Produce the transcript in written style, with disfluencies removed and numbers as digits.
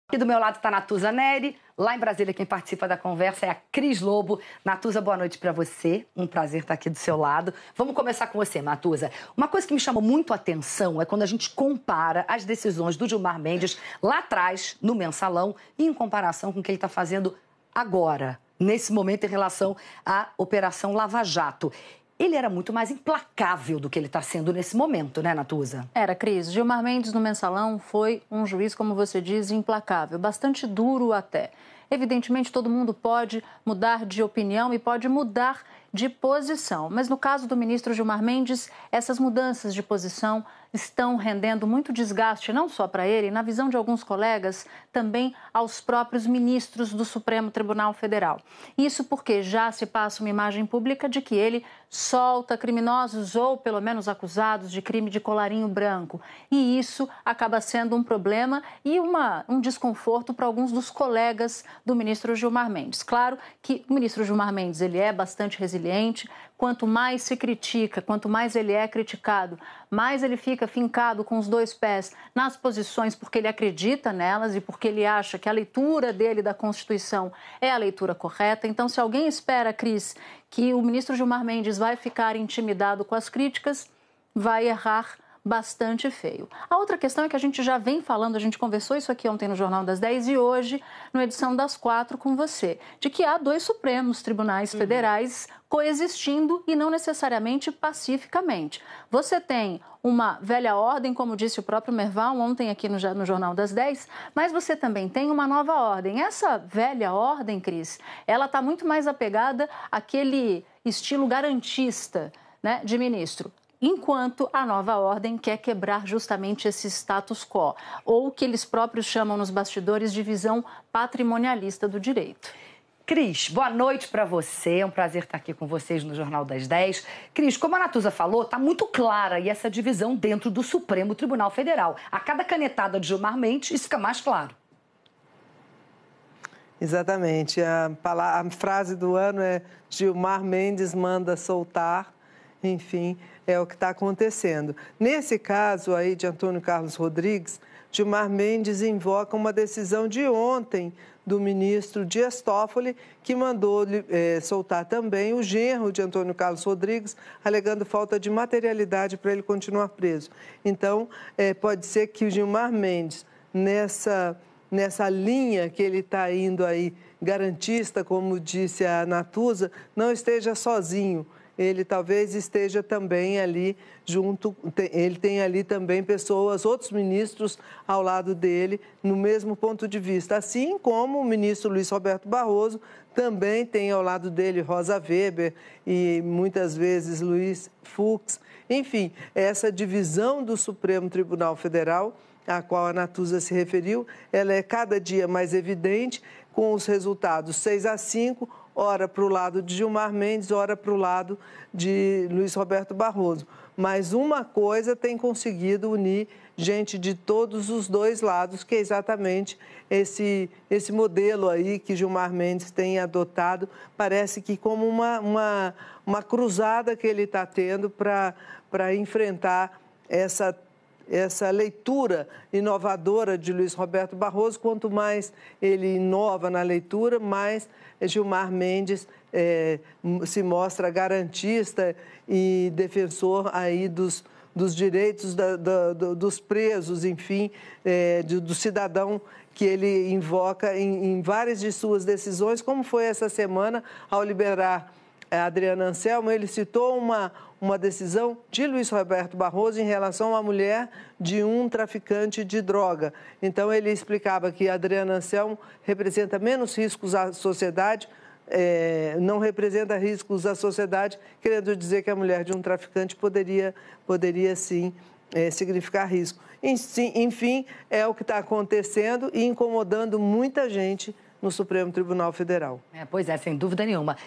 Aqui do meu lado está a Natuza Neri, lá em Brasília quem participa da conversa é a Cris Lobo. Natuza, boa noite para você, um prazer estar aqui do seu lado. Vamos começar com você, Natuza. Uma coisa que me chamou muito a atenção é quando a gente compara as decisões do Gilmar Mendes lá atrás, no Mensalão, e em comparação com o que ele está fazendo agora, nesse momento em relação à Operação Lava Jato. Ele era muito mais implacável do que ele está sendo nesse momento, né, Natuza? Era, Cris. Gilmar Mendes no Mensalão foi um juiz, como você diz, implacável, bastante duro até. Evidentemente, todo mundo pode mudar de opinião e pode mudar de posição. Mas no caso do ministro Gilmar Mendes, essas mudanças de posição estão rendendo muito desgaste, não só para ele, na visão de alguns colegas, também aos próprios ministros do Supremo Tribunal Federal. Isso porque já se passa uma imagem pública de que ele solta criminosos ou, pelo menos, acusados de crime de colarinho branco. E isso acaba sendo um problema e um desconforto para alguns dos colegas do ministro Gilmar Mendes. Claro que o ministro Gilmar Mendes ele é bastante resiliente. Quanto mais se critica, quanto mais ele é criticado, mais ele fica fincado com os dois pés nas posições porque ele acredita nelas e porque ele acha que a leitura dele da Constituição é a leitura correta. Então, se alguém espera, Cris, que o ministro Gilmar Mendes vai ficar intimidado com as críticas, vai errar bastante feio. A outra questão é que a gente já vem falando, a gente conversou isso aqui ontem no Jornal das 10 e hoje no Edição das 4 com você, de que há dois Supremos Tribunais Federais coexistindo e não necessariamente pacificamente. Você tem uma velha ordem, como disse o próprio Merval ontem aqui no Jornal das 10, mas você também tem uma nova ordem. Essa velha ordem, Cris, ela está muito mais apegada àquele estilo garantista, né, de ministro. Enquanto a nova ordem quer quebrar justamente esse status quo, ou o que eles próprios chamam nos bastidores de visão patrimonialista do direito. Cris, boa noite para você, é um prazer estar aqui com vocês no Jornal das 10. Cris, como a Natuza falou, está muito clara aí essa divisão dentro do Supremo Tribunal Federal. A cada canetada de Gilmar Mendes, isso fica mais claro. Exatamente, a frase do ano é Gilmar Mendes manda soltar. Enfim, é o que está acontecendo. Nesse caso aí de Antônio Carlos Rodrigues, Gilmar Mendes invoca uma decisão de ontem do ministro Dias Toffoli, que mandou soltar também o genro de Antônio Carlos Rodrigues, alegando falta de materialidade para ele continuar preso. Então, pode ser que o Gilmar Mendes, nessa linha que ele está indo aí, garantista, como disse a Natuza, não esteja sozinho. Ele talvez esteja também ali junto, ele tem ali também pessoas, outros ministros ao lado dele, no mesmo ponto de vista. Assim como o ministro Luiz Roberto Barroso também tem ao lado dele Rosa Weber e muitas vezes Luiz Fux. Enfim, essa divisão do Supremo Tribunal Federal, a qual a Natuza se referiu, ela é cada dia mais evidente, com os resultados 6-5, ora para o lado de Gilmar Mendes, ora para o lado de Luiz Roberto Barroso. Mas uma coisa tem conseguido unir gente de todos os dois lados, que é exatamente esse modelo aí que Gilmar Mendes tem adotado. Parece que como uma cruzada que ele está tendo para enfrentar essa leitura inovadora de Luiz Roberto Barroso. Quanto mais ele inova na leitura, mais Gilmar Mendes se mostra garantista e defensor aí dos direitos dos presos, enfim, do cidadão que ele invoca em várias de suas decisões, como foi essa semana ao liberar a Adriana Anselmo. Ele citou uma decisão de Luiz Roberto Barroso em relação à mulher de um traficante de droga. Então, ele explicava que a Adriana Anselmo representa menos riscos à sociedade, não representa riscos à sociedade, querendo dizer que a mulher de um traficante poderia sim significar risco. Enfim, é o que está acontecendo e incomodando muita gente no Supremo Tribunal Federal. Pois é, sem dúvida nenhuma.